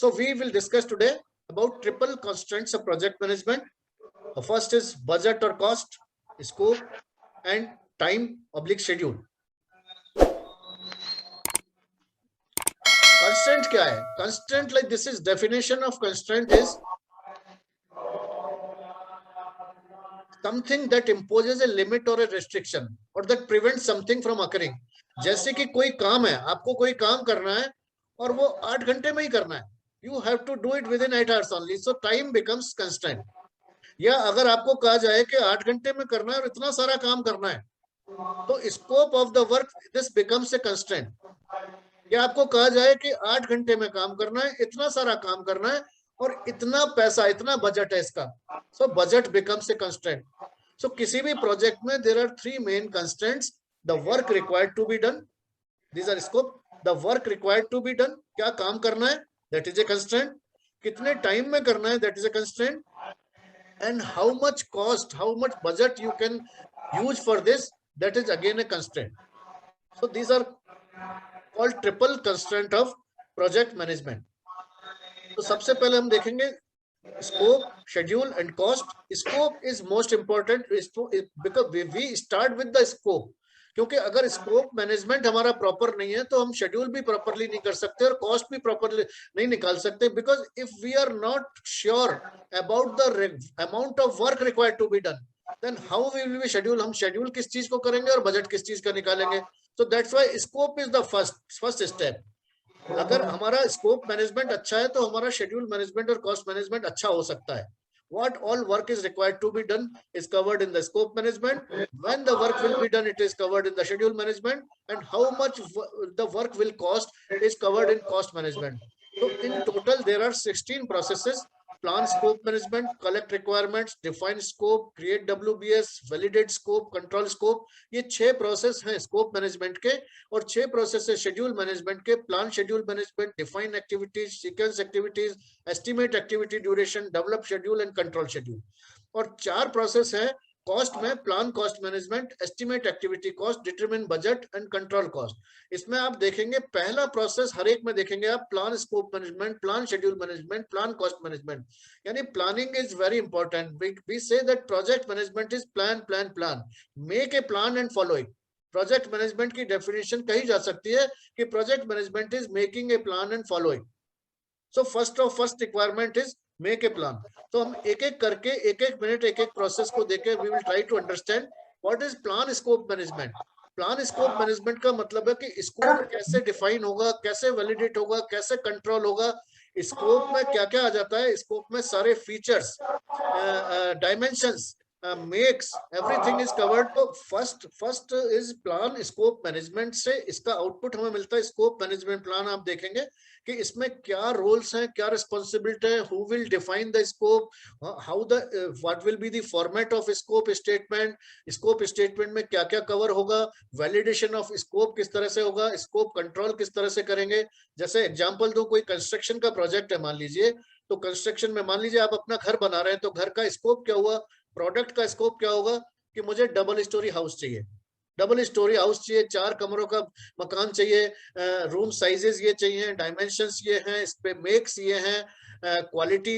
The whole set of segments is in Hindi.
So we will discuss today about triple constraints of project management. The first is budget or cost, scope, and time/schedule. Constraint क्या है? Constraint, like this is definition of constraint is something that imposes a limit or a restriction or that prevents something from occurring. जैसे कि कोई काम है, आपको कोई काम करना है और वो 8 घंटे में ही करना है. You have to do it within 8 hours only. So time becomes constraint. या अगर आपको कहा जाए कि 8 घंटे में करना है और इतना सारा काम करना है, तो scope of the work this becomes a constraint. या आपको कहा जाए कि 8 घंटे में काम करना है, इतना सारा काम करना है और इतना पैसा, इतना बजट है इसका. So budget becomes a constraint. So किसी भी प्रोजेक्ट में there are 3 main constraints. The work required to be done, these are scope. The work required to be done, क्या काम करना है, दैट इज ए कंस्ट्रेंट. कितने टाइम में करना है, that is a constraint. And how much cost, how much budget you can use for this, that is again a constraint. So these are called triple constraint of project management. तो सबसे पहले हम देखेंगे scope, schedule and cost. Scope is most important because we start with the scope. क्योंकि अगर स्कोप मैनेजमेंट हमारा प्रॉपर नहीं है तो हम शेड्यूल भी प्रॉपरली नहीं कर सकते और कॉस्ट भी प्रॉपरली नहीं निकाल सकते. Because if we are not sure about the amount of work required to be done, then how we will be schedule. हम शेड्यूल किस चीज को करेंगे और बजट किस चीज का निकालेंगे. So that's why scope is the first step. अगर हमारा स्कोप मैनेजमेंट अच्छा है तो हमारा शेड्यूल मैनेजमेंट और कॉस्ट मैनेजमेंट अच्छा हो सकता है. What all work is required to be done is covered in the scope management. When the work will be done, it is covered in the schedule management, and how much the work will cost is covered in cost management. So in total, there are 16 processes: plan scope management, collect requirements, define scope, create WBS, validate scope, control scope. ये 6 प्रोसेस हैं स्कोप मैनेजमेंट के और 6 प्रोसेस है शेड्यूल मैनेजमेंट के. Plan schedule management, define activities, sequence activities, estimate activity duration, develop schedule and control schedule. और 4 प्रोसेस है कॉस्ट में: plan cost management, estimate activity cost, determine budget and control cost. इसमें आप देखेंगे पहला प्रोसेस हर एक में देखेंगे आप plan scope management, plan schedule management, plan cost management. यानी planning is very important. We say that project management is plan plan plan. Make a plan and follow it. Project management की डेफिनेशन कही जा सकती है कि project management is making a plan and follow it. So first requirement is make a plan. तो हम एक एक करके एक एक मिनट एक एक प्रोसेस को देखे we will try to understand what is plan scope management. Plan scope management का मतलब है कि स्कोप कैसे डिफाइन होगा, कैसे वैलिडेट होगा, कैसे कंट्रोल होगा. स्कोप में क्या क्या आ जाता है, स्कोप में सारे features, dimensions, makes, everything is covered. तो first is plan scope management. से इसका आउटपुट हमें मिलता है स्कोप मैनेजमेंट प्लान. आप देखेंगे कि इसमें क्या रोल्स हैं, क्या रिस्पॉन्सिबिलिटी है, who will define the scope, how the what will be the format of scope statement, scope statement में क्या क्या कवर होगा, वैलिडेशन ऑफ स्कोप किस तरह से होगा, स्कोप कंट्रोल किस तरह से करेंगे. जैसे एग्जांपल दो, कोई कंस्ट्रक्शन का प्रोजेक्ट है मान लीजिए, तो कंस्ट्रक्शन में मान लीजिए आप अपना घर बना रहे हैं, तो घर का स्कोप क्या हुआ, प्रोडक्ट का स्कोप क्या होगा कि मुझे डबल स्टोरी हाउस चाहिए, डबल स्टोरी हाउस चाहिए, 4 कमरों का मकान चाहिए, रूम साइजेस ये चाहिए, डायमेंशंस ये हैं, इस पे मेक्स ये हैं, क्वालिटी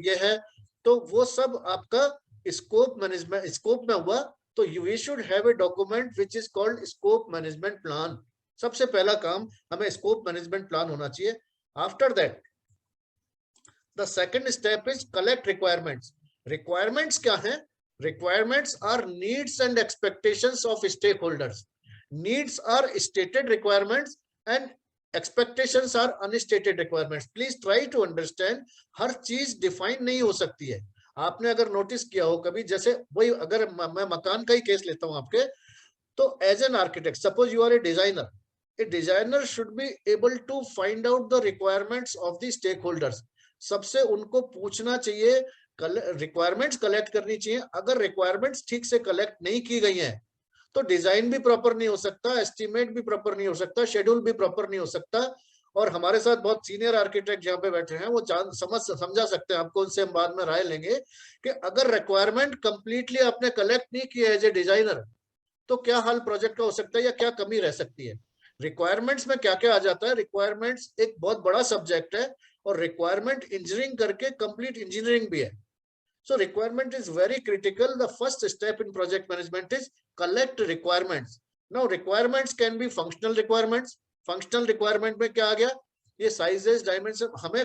ये है. तो वो सब आपका स्कोप मैनेजमेंट स्कोप में हुआ. तो we should have a document which is called scope management plan. सबसे पहला काम हमें स्कोप मैनेजमेंट प्लान होना चाहिए. After that the second step is collect requirements. Requirements क्या है? Requirements are needs and expectations of stakeholders. Needs are stated requirements and expectations are unstated requirements. Please try to understand. हर चीज डिफाइन नहीं हो सकती है. आपने अगर नोटिस किया हो कभी, जैसे वही अगर मैं मकान का ही केस लेता हूं आपके, तो as an architect, suppose you are a designer, a designer should be able to find out the requirements of the stakeholders. सबसे उनको पूछना चाहिए, रिक्वायरमेंट्स कलेक्ट करनी चाहिए. अगर रिक्वायरमेंट्स ठीक से कलेक्ट नहीं की गई हैं तो डिजाइन भी प्रॉपर नहीं हो सकता, एस्टिमेट भी प्रॉपर नहीं हो सकता, शेड्यूल भी प्रॉपर नहीं हो सकता. और हमारे साथ बहुत सीनियर आर्किटेक्ट जहाँ पे बैठे हैं, वो समझा सकते हैं आपको, उनसे हम बाद में राय लेंगे कि अगर रिक्वायरमेंट कंप्लीटली आपने कलेक्ट नहीं किया एज ए डिजाइनर तो क्या हाल प्रोजेक्ट का हो सकता है या क्या कमी रह सकती है. रिक्वायरमेंट्स में क्या क्या आ जाता है. रिक्वायरमेंट्स एक बहुत बड़ा सब्जेक्ट है और रिक्वायरमेंट इंजीनियरिंग करके कंप्लीट इंजीनियरिंग भी है. So requirement is very critical. The first step in project management is collect requirements. Now requirements can be functional requirements. Functional requirement में क्या आ गया? ये sizes, dimension. हमें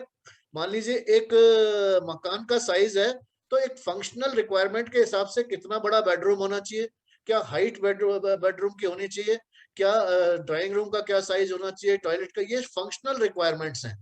मान लीजिए एक मकान का साइज है, तो एक फंक्शनल रिक्वायरमेंट के हिसाब से कितना बड़ा बेडरूम होना चाहिए, क्या हाइट बेडरूम की होनी चाहिए, क्या ड्राइंग रूम का क्या साइज होना चाहिए, टॉयलेट का, ये फंक्शनल रिक्वायरमेंट्स हैं.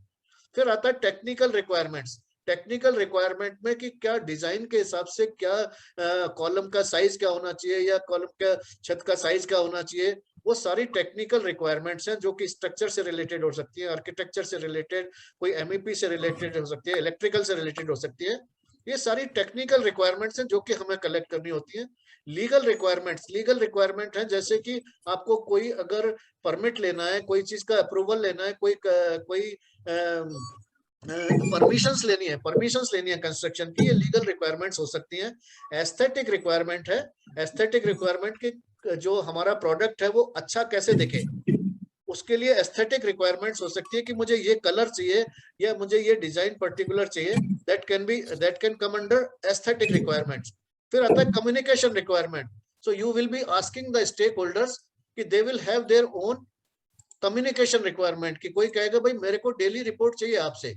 फिर आता है टेक्निकल रिक्वायरमेंट्स. टेक्निकल रिक्वायरमेंट में कि क्या डिजाइन के हिसाब से क्या कॉलम का साइज क्या होना चाहिए या कॉलम का छत का साइज क्या होना चाहिए, वो सारी टेक्निकल रिक्वायरमेंट्स हैं जो कि स्ट्रक्चर से रिलेटेड हो सकती है, आर्किटेक्चर से रिलेटेड, कोई एमईपी से रिलेटेड हो सकती है, इलेक्ट्रिकल से रिलेटेड हो सकती है. ये सारी टेक्निकल रिक्वायरमेंट्स हैं जो कि हमें कलेक्ट करनी होती है. लीगल रिक्वायरमेंट्स, लीगल रिक्वायरमेंट है जैसे कि आपको कोई अगर परमिट लेना है, कोई चीज का अप्रूवल लेना है, कोई परमिशंस लेनी है कंस्ट्रक्शन की, ये लीगल रिक्वायरमेंट्स हो सकती हैं. एस्थेटिक रिक्वायरमेंट है. एस्थेटिक रिक्वायरमेंट की जो हमारा प्रोडक्ट है वो अच्छा कैसे दिखे, उसके लिए एस्थेटिक रिक्वायरमेंट्स हो सकती है कि मुझे ये कलर चाहिए या मुझे ये डिजाइन पर्टिकुलर चाहिए. That can come under aesthetic requirements. फिर आता है communication requirement. So you will be asking the stakeholders कि they will have their own communication requirement. कि कोई कहेगा भाई मेरे को डेली रिपोर्ट चाहिए आपसे,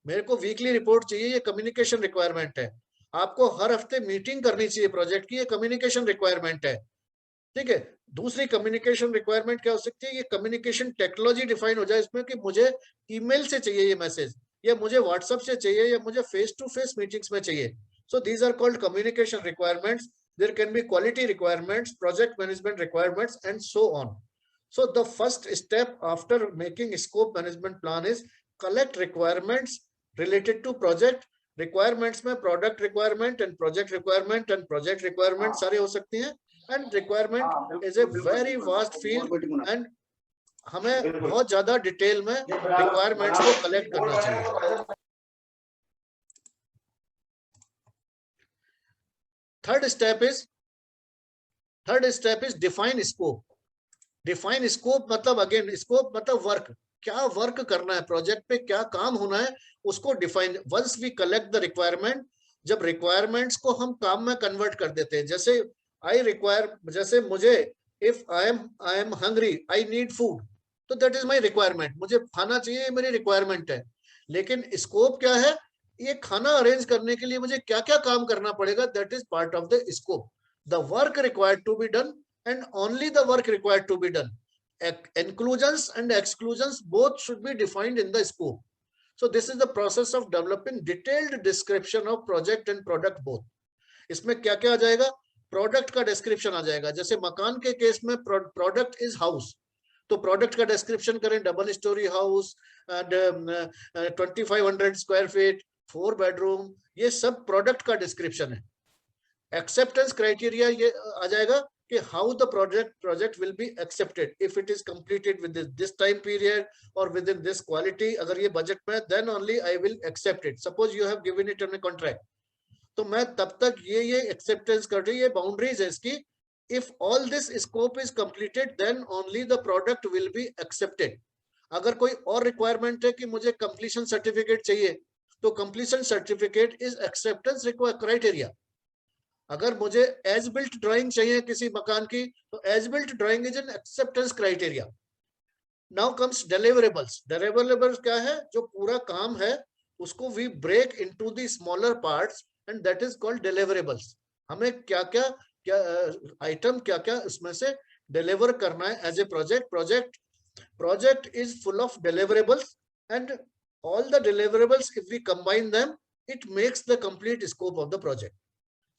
मेरे को वीकली रिपोर्ट चाहिए, ये कम्युनिकेशन रिक्वायरमेंट है. आपको हर हफ्ते मीटिंग करनी चाहिए प्रोजेक्ट की, ये कम्युनिकेशन रिक्वायरमेंट है. ठीक है. दूसरी कम्युनिकेशन रिक्वायरमेंट क्या हो सकती है, ये कम्युनिकेशन टेक्नोलॉजी डिफाइन हो जाए इसमें कि मुझे ईमेल से चाहिए ये मैसेज, या मुझे व्हाट्सएप से चाहिए, या मुझे फेस टू फेस मीटिंग्स में चाहिए. So these are called communication requirements. There can be quality requirements, project management requirements and so on. So the first step after making scope management plan is collect requirements related to project. Requirements में product requirement and project requirement सारे हो सकती हैं. And requirement is a very vast field and हमें बहुत ज्यादा डिटेल में requirements को collect करना चाहिए. Third step is define scope. Define scope मतलब अगेन स्कोप मतलब वर्क, क्या वर्क करना है प्रोजेक्ट पे, क्या काम होना है, उसको define. Once we collect the requirement, जब रिक्वायरमेंट्स को हम काम में कन्वर्ट कर देते हैं, जैसे आई रिक्वायर, जैसे मुझे if I am hungry, I need food, तो दैट इज माय रिक्वायरमेंट, मुझे खाना चाहिए, मेरी रिक्वायरमेंट है. लेकिन स्कोप क्या है, ये खाना अरेंज करने के लिए मुझे क्या क्या काम करना पड़ेगा, that is part of the scope. The work required to be done and only the work required to be done. Inclusions and exclusions both should be defined in the scope. So this is the process of developing detailed description of project and product both. इसमें क्या क्या आ जाएगा, प्रोडक्ट का डिस्क्रिप्शन आ जाएगा. जैसे मकान के केस में प्रोडक्ट इज हाउस, तो प्रोडक्ट का डिस्क्रिप्शन करें, double storey house, 2500 square feet, 4 bedroom, ये सब प्रोडक्ट का डिस्क्रिप्शन है. एक्सेप्टेंस क्राइटेरिया ये आ जाएगा कि how the project will be accepted, if it is completed within this time period or within this quality. अगर ये बजट में, then only I will accept it. Suppose you have given it on a contract, तो मैं तब तक ये acceptance कर रही, ये boundaries है इसकी. If all this scope is completed, then only the product will be accepted. अगर कोई और requirement है कि मुझे completion certificate चाहिए, तो completion certificate is acceptance criteria. अगर मुझे एज बिल्ट ड्राइंग चाहिए किसी मकान की, तो as built drawing is an acceptance criteria. Now comes deliverables. Deliverables क्या है, जो पूरा काम है उसको we break into the smaller parts and that is called deliverables. हमें क्या आइटम क्या उसमें से डिलीवर करना है as a project is full of deliverables and all the deliverables if we combine them it makes the complete scope of the project.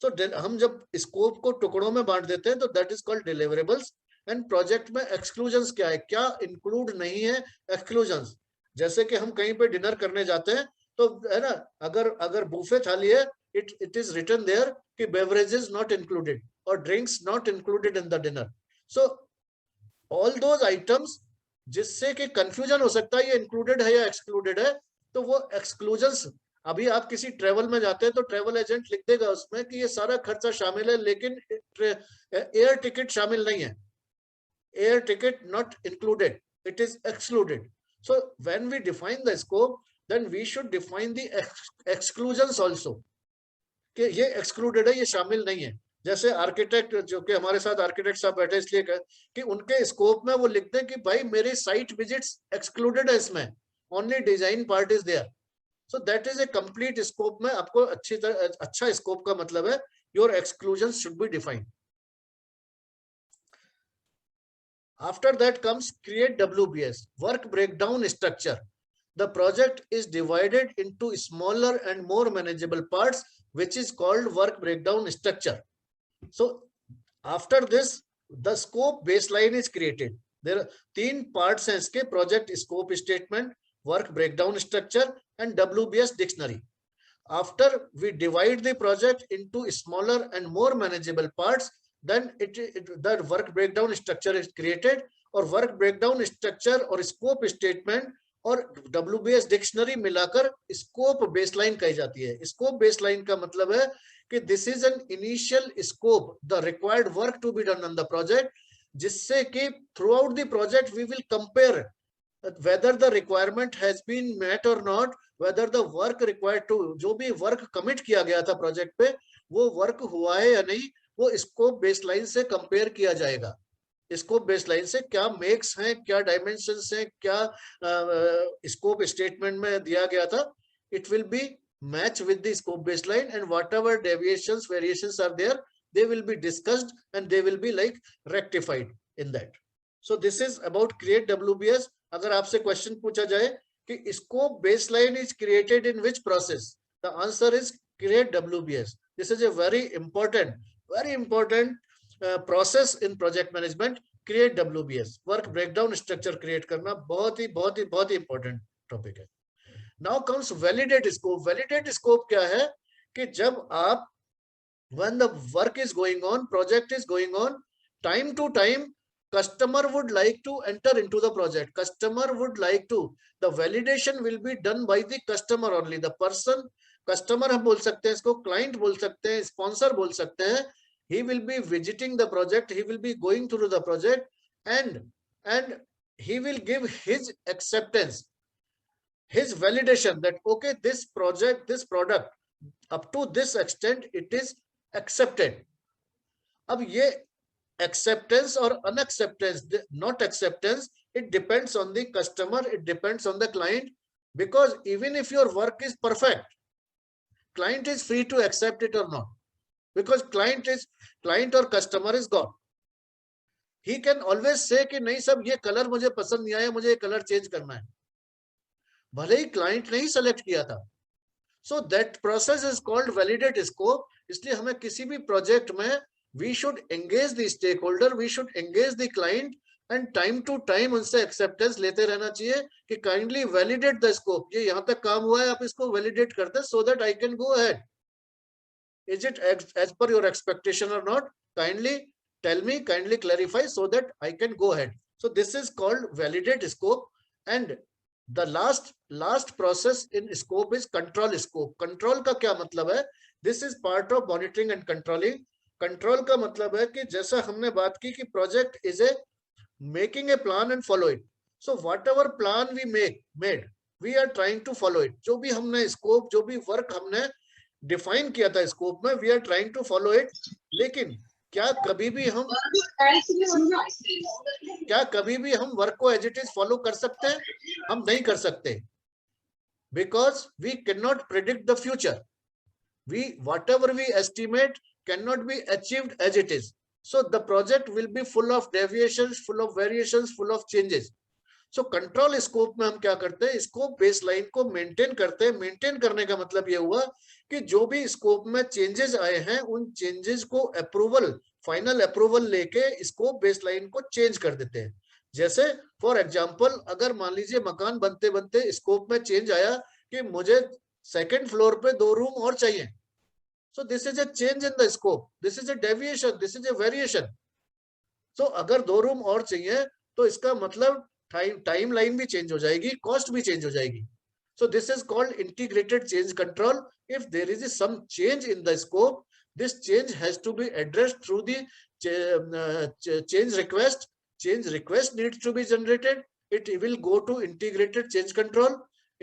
तो हम जब स्कोप को टुकड़ों में बांट देते हैं तो that is called deliverables. And project में एक्सक्लूजन्स क्या है, क्या इंक्लूड नहीं है एक्सक्लूजन्स. जैसे कि हम कहीं पे डिनर करने जाते हैं तो है ना, अगर बुफे थाली है, इट इज रिटन देयर कि बेवरेजेस नॉट इंक्लूडेड और drinks not included in the dinner. So all those items जिससे कि कंफ्यूजन हो सकता है ये इंक्लूडेड है या एक्सक्लूडेड है, तो वो एक्सक्लूजन्स. अभी आप किसी ट्रेवल में जाते हैं तो ट्रेवल एजेंट लिख देगा उसमें कि ये सारा खर्चा शामिल है, लेकिन एयर टिकट शामिल नहीं है. Air ticket not included, it is excluded. So when we define the scope, then we should define the exclusions also, कि ये excluded है, ये शामिल नहीं है. जैसे आर्किटेक्ट जो कि हमारे साथ आर्किटेक्ट साहब बैठे इसलिए कि उनके स्कोप में वो लिखते हैं कि भाई मेरी साइट विजिट्स एक्सक्लूडेड है इसमें, only design part is there. So that is a complete scope में आपको अच्छी तरह अच्छा स्कोप का मतलब है your exclusion should be defined. After that comes create WBS, work breakdown structure. The project is divided into smaller and more manageable parts, which is called work breakdown structure. So after this, the scope baseline is created. There are 3 parts हैं इसके: project scope statement, work breakdown structure, and WBS dictionary. After we divide the project into smaller and more manageable parts, then the work breakdown structure is created. और work breakdown structure और scope statement और WBS dictionary मिलाकर scope baseline कही जाती है. Scope baseline का मतलब है कि this is an initial scope, the required work to be done on the project, जिससे कि throughout the project we will compare whether the requirement has been met or not, whether the work required to, जो भी work commit किया गया था project पे, वो work हुआ है या नहीं, वो scope baseline से compare किया जाएगा. स्कोप बेसलाइन से क्या मेक्स हैं, क्या डायमेंशंस हैं, क्या स्कोप स्टेटमेंट में दिया गया था, it will be match with the scope baseline, and whatever deviations variations are there, they will be discussed and they will be like rectified in that. So this is about create WBS. अगर आपसे क्वेश्चन पूछा जाए कि scope baseline is created in which process, the answer is create WBS. This is a very important process in project management. Create WBS, work breakdown structure create करना बहुत ही इंपॉर्टेंट टॉपिक है. Now comes validate scope. Validate scope क्या है कि जब आप when the work is going on, project is going on, time to time customer would like to enter into the project, customer would like to, the validation will be done by the customer only, the person, customer हम बोल सकते हैं इसको, client बोल सकते हैं, sponsor बोल सकते हैं. He will be visiting the project, he will be going through the project, and he will give his acceptance, his validation that okay, this project, this product up to this extent it is accepted. अब ये acceptance or unacceptance, not acceptance, it depends on the customer, it depends on the client, because even if your work is perfect, client is free to accept it or not, because client or customer is God. He can always say कि नहीं सब ये कलर मुझे पसंद नहीं आया, मुझे ये कलर चेंज करना है, भले ही क्लाइंट नहीं सेलेक्ट किया था. So that process is called validate scope. इसलिए हमें किसी भी प्रोजेक्ट में we should engage the stakeholder, we should engage the client, and time to time उनसे acceptance लेते रहना चाहिए कि kindly validate the scope. ये यहाँ तक काम हुआ है, आप इसको validate करते हैं so that I can go ahead. Is it as per your expectation or not? Kindly tell me, kindly clarify so that I can go ahead. So this is called validate scope. And the last process in scope is control scope. Control का क्या मतलब है? This is part of monitoring and controlling. Control का मतलब है कि जैसा हमने बात की कि project is a making a plan and follow it. So whatever plan we made, we are trying to follow it. जो भी हमने scope, जो भी work हमने डिफाइन किया था स्कोप में, we are trying to follow it. लेकिन क्या कभी भी हम वर्क को एज इट इज फॉलो कर सकते हैं? हम नहीं कर सकते, because we can not predict the future. whatever we estimate cannot be achieved as it is. So the project will be full of deviations, full of variations, full of changes. So control scope में हम क्या करते हैं, स्कोप बेसलाइन को मेंटेन करते हैं. मेंटेन करने का मतलब ये हुआ कि जो भी स्कोप में चेंजेस आए हैं उन चेंजेस को अप्रूवल, फाइनल अप्रूवल लेके स्कोप बेसलाइन को चेंज कर देते हैं. जैसे फॉर एग्जांपल, अगर मान लीजिए मकान बनते बनते स्कोप में चेंज आया कि मुझे सेकंड फ्लोर पे 2 रूम और चाहिए. So this is a change in the scope, this is a deviation, this is a variation. So अगर 2 रूम और चाहिए तो इसका मतलब टाइम लाइन भी चेंज हो जाएगी, कॉस्ट भी चेंज हो जाएगी. So this is called integrated change control. If there is some change in the scope, this change has to be addressed through the change request. Change request needs to be generated. It will go to integrated change control.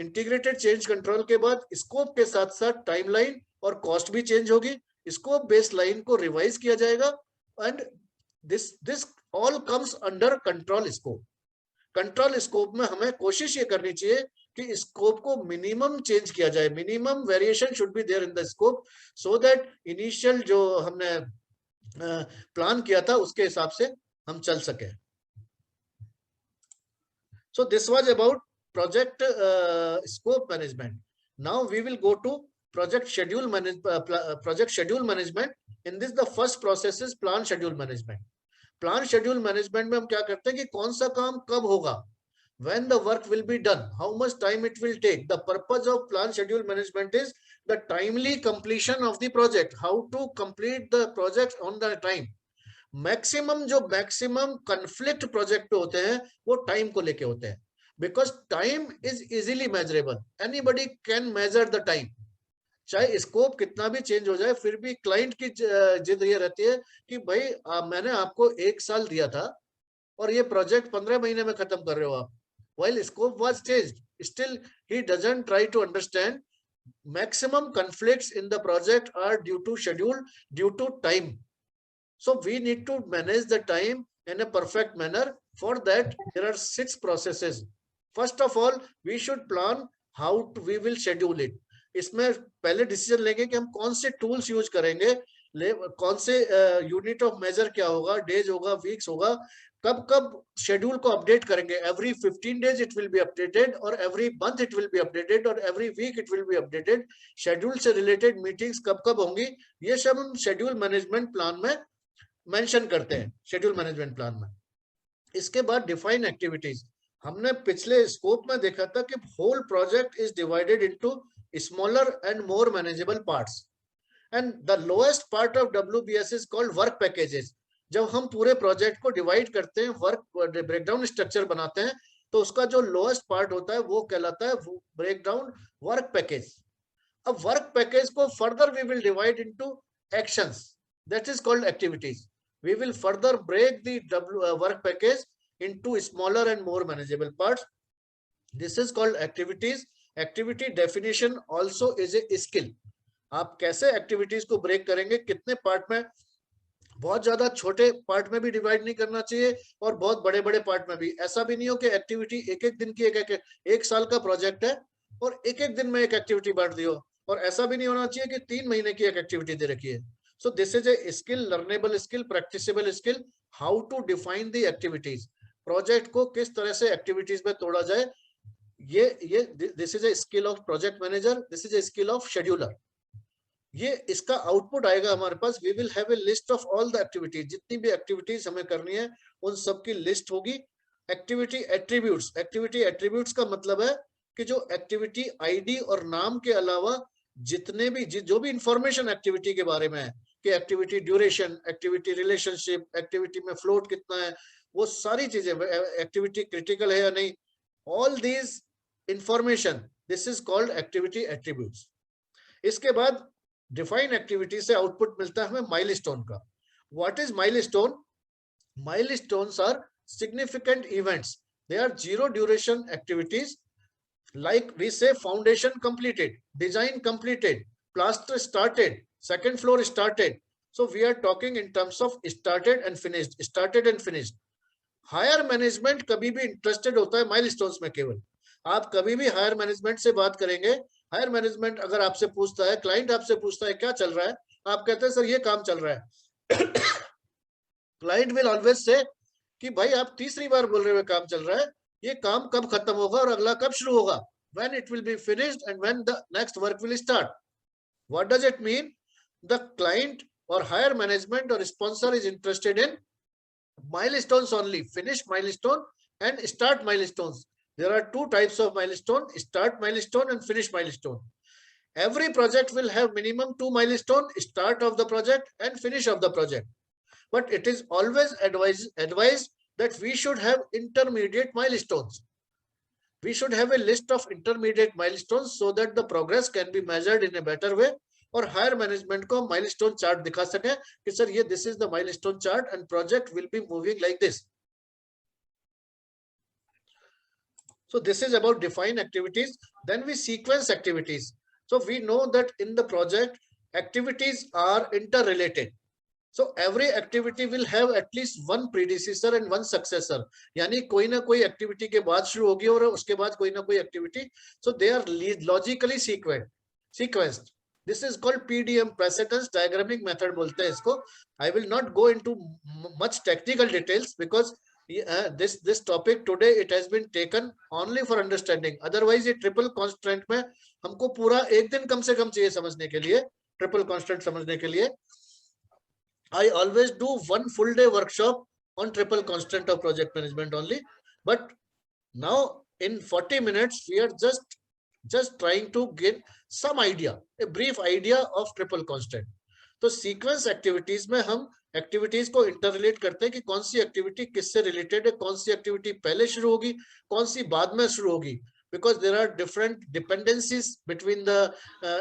Integrated change control के बाद स्कोप के साथ साथ टाइमलाइन और कॉस्ट भी चेंज होगी, स्कोप बेस लाइन को रिवाइज किया जाएगा and this all comes under control scope. Control scope में हमें कोशिश ये करनी चाहिए कि स्कोप को मिनिमम चेंज किया जाए, minimum variation should be there in the scope so that initial जो हमने प्लान किया था उसके हिसाब से हम चल सके। So this was about project scope management. Now we will go to project schedule management. In this the first process is plan schedule management. Plan schedule management में हम क्या करते हैं कि कौन सा काम कब होगा, when the work will be done, how much time it will take. The purpose of plan schedule management is the timely completion of the project, how to complete the project on the time. Maximum जो मैक्सिमम कन्फ्लिक्ट प्रोजेक्ट होते हैं वो टाइम को लेके होते हैं, because time is easily measurable, anybody can measure the time. चाहे स्कोप कितना भी चेंज हो जाए फिर भी क्लाइंट की जिद ये रहती है कि भाई मैंने आपको 1 साल दिया था और ये प्रोजेक्ट 15 महीने में खत्म कर रहे हो आप, while scope was changed, still he doesn't try to understand maximum conflicts in the project are due to schedule, due to time. So we need to manage the time in a perfect manner. For that, there are 6 processes. First of all, we should plan how we will schedule it. इसमें पहले डिसीजन लेंगे कि हम कौन से टूल्स यूज करेंगे, कौन से यूनिट ऑफ मेजर क्या होगा, डेज होगा, वीक्स होगा, कब कब शेड्यूल को अपडेट करेंगे. Every 15 days it will be updated और every month it will be updated और every week it will be updated. Schedule से रिलेटेड मीटिंग्स कब कब होंगी, ये सब हम शेड्यूल मैनेजमेंट प्लान में मेंशन करते हैं, शेड्यूल मैनेजमेंट प्लान में. इसके बाद डिफाइन एक्टिविटीज. हमने पिछले स्कोप में देखा था कि whole project is divided into smaller and more manageable parts, and the lowest part of WBS is called work packages. जब हम पूरे प्रोजेक्ट को डिवाइड करते हैं, वर्क ब्रेकडाउन स्ट्रक्चर बनाते हैं, तो उसका जो लोएस्ट पार्ट होता है वो कहलाता है ब्रेकडाउन वर्क पैकेज. अब वर्क पैकेज को further we will divide into actions, that is called activities. We will further break the work package into smaller and more manageable parts. This is called activities. Activity definition also is a skill. आप कैसे एक्टिविटीज को ब्रेक करेंगे, कितने पार्ट में, बहुत ज्यादा छोटे पार्ट में भी डिवाइड नहीं करना चाहिए और बहुत बड़े बड़े पार्ट में भी. ऐसा भी नहीं हो कि एक्टिविटी एक एक दिन की एक साल का प्रोजेक्ट है और एक एक दिन में एक एक्टिविटी बांट दियो, और ऐसा भी नहीं होना चाहिए कि 3 महीने की एक एक्टिविटी दे रखी है. So this is a skill, learnable skill, practicable skill, how to define the activities. Project को किस तरह से एक्टिविटीज में तोड़ा जाए, ये this is a skill of project manager, this is a skill of scheduler. ये इसका आउटपुट आएगा हमारे पास. We will have a list of all the activities. जितनी भी एक्टिविटीज हमें करनी है उन सब की लिस्ट होगी. Activity attributes. एक्टिविटी एट्रीब्यूट्स का मतलब है कि जो एक्टिविटी आईडी और नाम के अलावा जितने भी जो भी इंफॉर्मेशन एक्टिविटी के बारे में है, कि activity duration, activity relationship, activity में फ्लोट कितना है, वो सारी चीजें, एक्टिविटी क्रिटिकल है या नहीं, all these information, this is called activity attributes. इसके बाद define activity से आउटपुट मिलता है हमें माइलस्टोन का. What is milestone? Milestones are significant events. They are 0 duration activities. Like we say, foundation completed, design completed, plaster started, second floor started. So we are talking in terms of started and finished, started and finished. Higher management कभी भी इंटरेस्टेड होता है माइलस्टोन्स में. केवल आप कभी भी हायर मैनेजमेंट से बात करेंगे, हायर मैनेजमेंट अगर आपसे पूछता है, क्लाइंट आपसे पूछता है क्या चल रहा है, आप कहते हैं सर ये काम चल रहा है. क्लाइंट विल ऑलवेज से कि भाई आप तीसरी बार बोल रहे हुए काम चल रहा है, ये काम कब खत्म होगा और अगला कब शुरू होगा, when it will be finished and when the next work will start. What does it mean? The client or higher management or sponsor is interested in milestones only, finish milestone and start milestones. There are 2 types of milestone, start milestone and finish milestone. Every project will have minimum 2 milestone, start of the project and finish of the project. But it is always advised that we should have intermediate milestones. We should have a list of intermediate milestones so that the progress can be measured in a better way. और हायर मैनेजमेंट को माइलस्टोन चार्ट दिखा सके कि सर ये this is the milestone chart and project will be moving like this. So this is about define activities. Then we sequence activities. So we know that in the project, activities are interrelated. So every activity will have at least one predecessor and one successor. यानी कोई ना कोई activity के बाद शुरू होगी और उसके बाद कोई ना कोई activity. So they are logically sequenced. This is called PDM, precedence diagramming method बोलते हैं इसको. I will not go into much technical details because this topic today it has been taken only for understanding. Otherwise ये triple constant में हमको पूरा एक दिन कम से कम चाहिए समझने के लिए, triple constant समझने के लिए. I always do one full day workshop on triple constant of project management only. But now in 40 minutes, we are just trying to get some idea, a brief idea of triple constant. तो sequence activities में हम activities को interrelate करते हैं कि कौन सी activity किससे related है, कौन सी activity पहले शुरू होगी, कौन सी बाद में शुरू होगी. Because there are different dependencies between the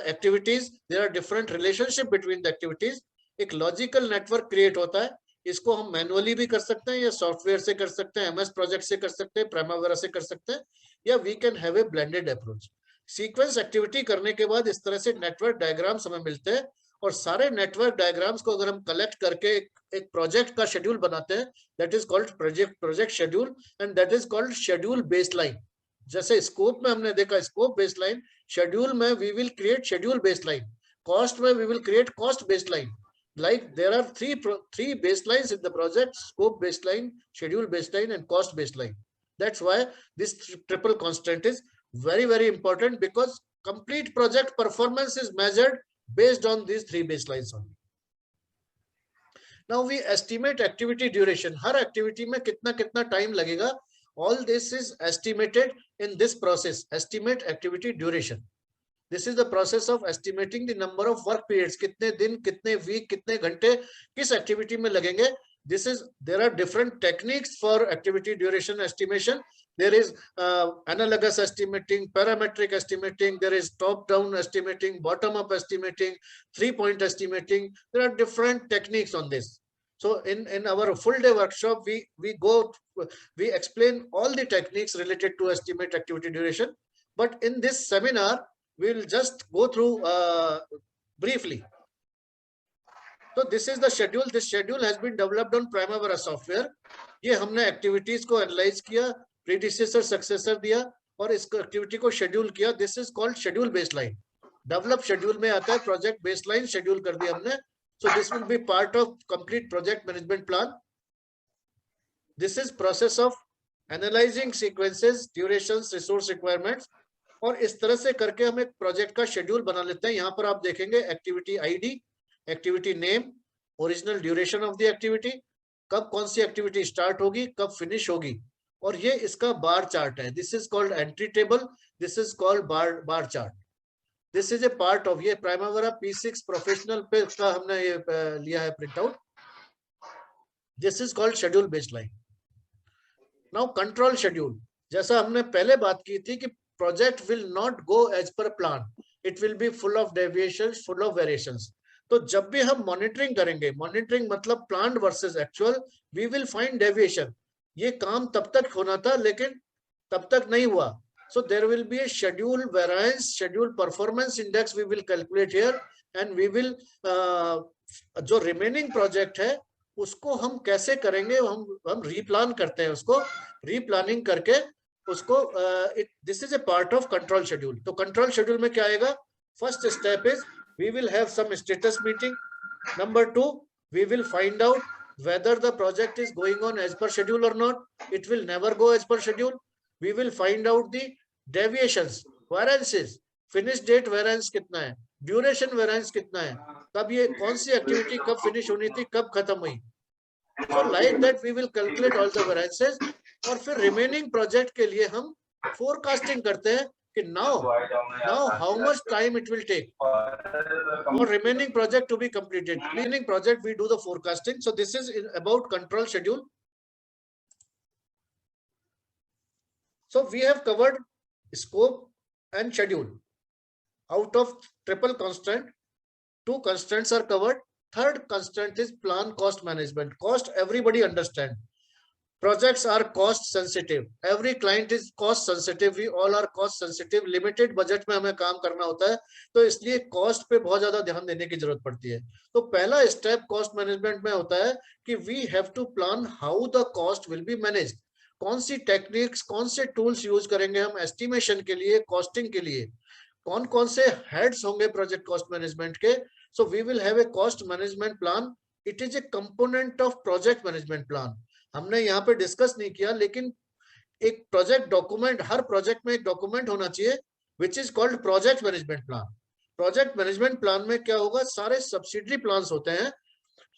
activities, there are different relationship between the activities. एक लॉजिकल नेटवर्क क्रिएट होता है. इसको हम मैनुअली भी कर सकते हैं या सॉफ्टवेयर से कर सकते हैं, एमएस प्रोजेक्ट से कर सकते हैं, प्राइमावेरा से कर सकते हैं, या we can have a blended approach. Sequence activity करने के बाद इस तरह से नेटवर्क डायग्राम्स हमें मिलते हैं और सारे नेटवर्क डायग्राम्स को अगर हम कलेक्ट करके एक प्रोजेक्ट का शेड्यूल बनाते हैं, that is called project schedule and that is called schedule baseline. जैसे स्कोप में हमने देखा स्कोप बेसलाइन, शेड्यूल में we will create schedule baseline, cost में we will create cost baseline. Like there are three baselines in the project: scope baseline, schedule baseline, and cost baseline. That's why this triple constant is very, very important, because complete project performance is measured based on these three baselines only. Now we estimate activity duration. Her activity में कितना time लगेगा. All this is estimated in this process. Estimate activity duration. This is the process of estimating the number of work periods. कितने दिन, कितने week, कितने घंटे किस activity में लगेंगे. There are different techniques for activity duration estimation. There is analogous estimating, parametric estimating. There is top-down estimating, bottom-up estimating, three-point estimating. There are different techniques on this. So in our full-day workshop, we explain all the techniques related to estimate activity duration. But in this seminar, we will just go through briefly. So this is the schedule. This schedule has been developed on Primavera software. ये हमने activities को analyze किया, predecessor, successor दिया और इस activity को schedule किया. This is called schedule baseline. Develop schedule में आता है project baseline schedule कर दिया हमने. So this will be part of complete project management plan. This is process of analyzing sequences, durations, resource requirements. और इस तरह से करके हम एक प्रोजेक्ट का शेड्यूल बना लेते हैं. यहाँ पर आप देखेंगे activity ID, activity name, original duration of the activity, कब कौन सी एक्टिविटी स्टार्ट होगी, कब फिनिश होगी, और ये इसका बार चार्ट है. This is called entry table, this is called bar chart. This is a part of ये प्राइमावेरा P6 प्रोफेशनल पे का हमने ये लिया है print out. This is called schedule baseline. Now control schedule. जैसा हमने पहले बात की थी कि project will not go as per plan. It will be full of deviations, full of variations. तो जब भी हम मॉनिटरिंग करेंगे, मॉनिटरिंग मतलब plan versus actual, we will find deviation. ये काम तब तक होना था लेकिन तब तक नहीं हुआ. So there will be a schedule variance, schedule performance index we will calculate here, and we will जो रिमेनिंग प्रोजेक्ट है उसको हम कैसे करेंगे, हम रीप्लान करते हैं. उसको रीप्लानिंग करके उसको this is a part of control schedule. तो कंट्रोल शेड्यूल में क्या आएगा? First step is we will have some status meeting. Number 2, we will find out whether the project is going on as per schedule or not. It will never go as per schedule. We will find out the deviations, variances, finish date variance कितना है, duration variance कितना है, कब ये कौन सी एक्टिविटी कब फिनिश होनी थी, कब खत्म हुई. So like that we will calculate all the variances. और फिर रिमेनिंग प्रोजेक्ट के लिए हम फोरकास्टिंग करते हैं कि now how much time it will take for remaining project to be completed. Remaining project we do the forecasting. So this is about control schedule. So we have covered scope and schedule. Out of triple constant, 2 constants are covered. Third constant is plan cost management. Cost everybody understand. Projects are cost sensitive. Every client is cost sensitive. We all are cost sensitive. Limited budget में हमें काम करना होता है, तो इसलिए cost पे बहुत ज्यादा ध्यान देने की जरूरत पड़ती है. तो पहला step cost management में होता है कि we have to plan how the cost will be managed. कौन सी टेक्निक्स, कौन से टूल्स यूज करेंगे हम एस्टिमेशन के लिए, कॉस्टिंग के लिए, कौन कौन से हेड्स होंगे प्रोजेक्ट कॉस्ट मैनेजमेंट के. So we will have a cost management plan. It is a component of project management plan. हमने यहाँ पे डिस्कस नहीं किया, लेकिन एक प्रोजेक्ट डॉक्यूमेंट, हर प्रोजेक्ट में एक डॉक्यूमेंट होना चाहिए which is called project management plan. Project management plan में क्या होगा, सारे सब्सिडरी प्लान्स होते हैं,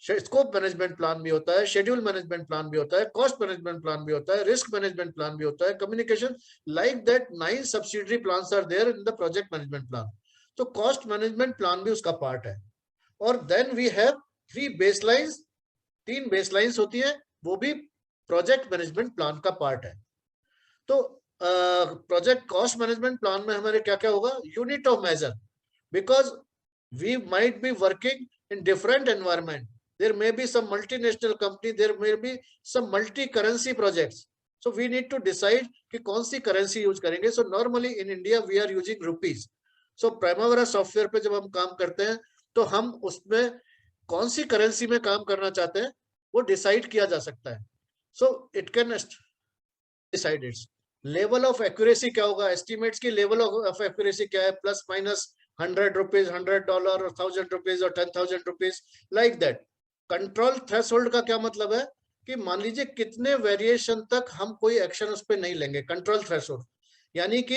स्कोप मैनेजमेंट प्लान भी होता है, शेड्यूल मैनेजमेंट प्लान भी होता है, कॉस्ट मैनेजमेंट प्लान भी होता है, रिस्क मैनेजमेंट प्लान भी होता है, communication, like that 9 subsidiary plans are there in the project management plan. तो कॉस्ट मैनेजमेंट प्लान भी उसका पार्ट है. और then we have 3 baselines, 3 baselines होती है, वो भी प्रोजेक्ट मैनेजमेंट प्लान का पार्ट है. तो प्रोजेक्ट कॉस्ट मैनेजमेंट प्लान में हमारे क्या क्या होगा, unit of measure, because we might be working in different environment. There may be some multinational company, there may be some multi-currency projects. So we need to decide कि कौन सी currency use करेंगे. So normally in India we are using rupees. So Primavera software पे जब हम काम करते हैं तो हम उसमें कौन सी currency में काम करना चाहते हैं वो decide किया जा सकता है. So it can decide its level of accuracy क्या होगा, estimates की level of accuracy क्या है, plus minus 100 rupees, $100 or 1000 rupees or 10,000 rupees, like that. Control threshold का क्या मतलब है कि मान लीजिए कितने वेरिएशन तक हम कोई एक्शन उस पर नहीं लेंगे. कंट्रोल थ्रेशोल्ड यानी कि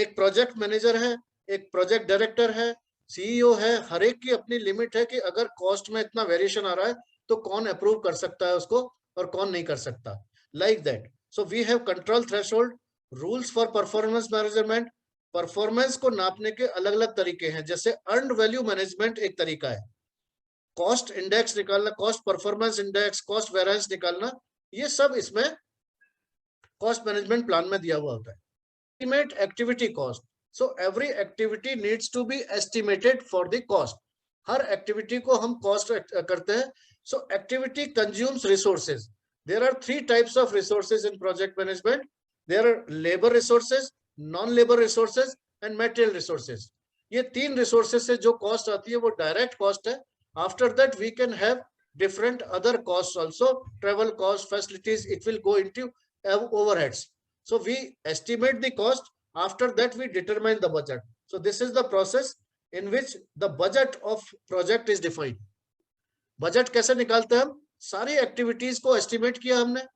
एक प्रोजेक्ट मैनेजर है, एक प्रोजेक्ट डायरेक्टर है, सीईओ है, हर एक की अपनी लिमिट है कि अगर कॉस्ट में इतना वेरिएशन आ रहा है तो कौन अप्रूव कर सकता है उसको और कौन नहीं कर सकता, like that. So we have control threshold. Rules for performance management, performance को नापने के अलग अलग तरीके हैं. जैसे अर्न्ड वैल्यू मैनेजमेंट एक तरीका है, कॉस्ट इंडेक्स निकालना, cost performance index, cost variance निकालना, ये सब इसमें कॉस्ट मैनेजमेंट प्लान में दिया हुआ होता है. Estimate activity cost. So every activity needs to be estimated for the cost. हर एक्टिविटी को हम कॉस्ट करते हैं. So activity consumes resources. There are 3 types of resources in project management. There are labour resources, non labour resources and material resources. ये 3 रिसोर्सेज से जो कॉस्ट आती है वो डायरेक्ट कॉस्ट है. After that we can have different other costs also, travel costs, facilities, it will go into overheads. So we estimate the cost, after that we determine the budget. So this is the process in which the budget of project is defined. Budget कैसे निकालते हैं हम, सारी एक्टिविटीज को एस्टिमेट किया हमने,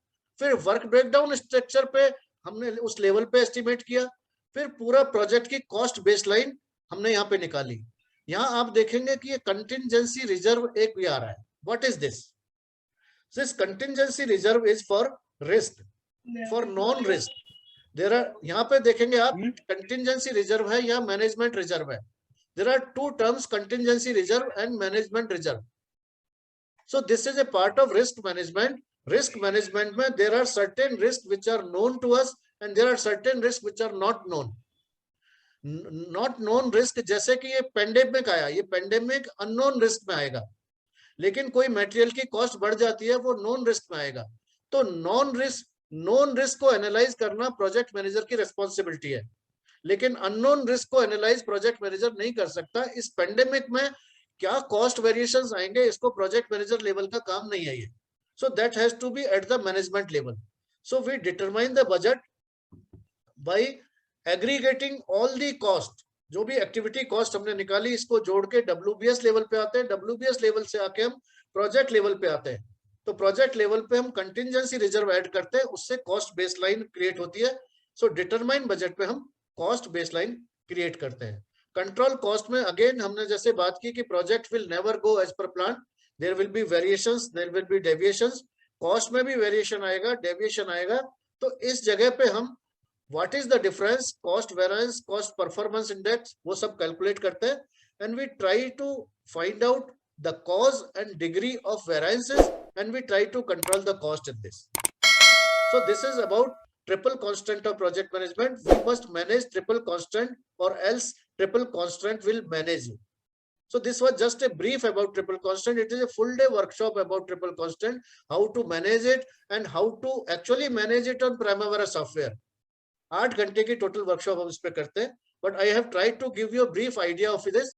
फिर वर्क ब्रेकडाउन स्ट्रक्चर पे हमने उस लेवल पे एस्टिमेट किया, फिर पूरा प्रोजेक्ट की कॉस्ट बेसलाइन हमने यहाँ पे निकाली. यहां आप देखेंगे कि ये कंटिंजेंसी रिजर्व एक भी आ रहा है. What is this? This contingency reserve is for risk, for non risk. There are, यहां पे देखेंगे आप, कंटिंजेंसी रिजर्व है या मैनेजमेंट रिजर्व है. There are 2 terms, contingency reserve and management reserve. So this is a part of risk management. Risk management में there are certain risk which are known to us and there are certain risk which are not known. Not known risk, जैसे कि ये पेंडेमिक आया, ये पेंडेमिक अननोन रिस्क में आएगा, लेकिन कोई मटेरियल की कॉस्ट बढ़ जाती है वो नोन रिस्क में आएगा. तो नोन रिस्क को एनालाइज करना प्रोजेक्ट मैनेजर की रिस्पॉन्सिबिलिटी है, लेकिन अननोन रिस्क को एनालाइज प्रोजेक्ट मैनेजर नहीं कर सकता. इस पेंडेमिक में क्या कॉस्ट वेरिएशंस आएंगे, इसको प्रोजेक्ट मैनेजर लेवल का काम नहीं है ये. So that has to be at the management level. So we determine the budget by aggregating all the cost. जो भी एक्टिविटी कॉस्ट हमने निकाली इसको जोड़ के WBS लेवल पे आते हैं. WBS लेवल से आके हम प्रोजेक्ट लेवल पे आते हैं. तो प्रोजेक्ट लेवल पे हम कंटिंजेंसी रिजर्व ऐड करते हैं, उससे कॉस्ट बेसलाइन क्रिएट होती है. सो डिटरमाइन बजट पे हम कॉस्ट बेसलाइन क्रिएट करते हैं. कंट्रोल कॉस्ट में अगेन हमने जैसे बात की कि project will never go as per plan. There will be variations, there will be deviations. Cost में भी वेरिएशन आएगा, डेविएशन आएगा. तो इस जगह पे हम what is the difference, cost variance, cost performance index, वो सब calculate करते हैं, and we try to find out the cause and degree of variances and we try to control the cost in this. So this is about triple constant of project management. We must manage triple constant or else triple constant will manage you. So this was just a brief about triple constant. It is a full day workshop about triple constant, how to manage it and how to actually manage it on Primavera software. 8 घंटे की total workshop हम इस पे करते हैं, but I have tried to give you a brief idea of this.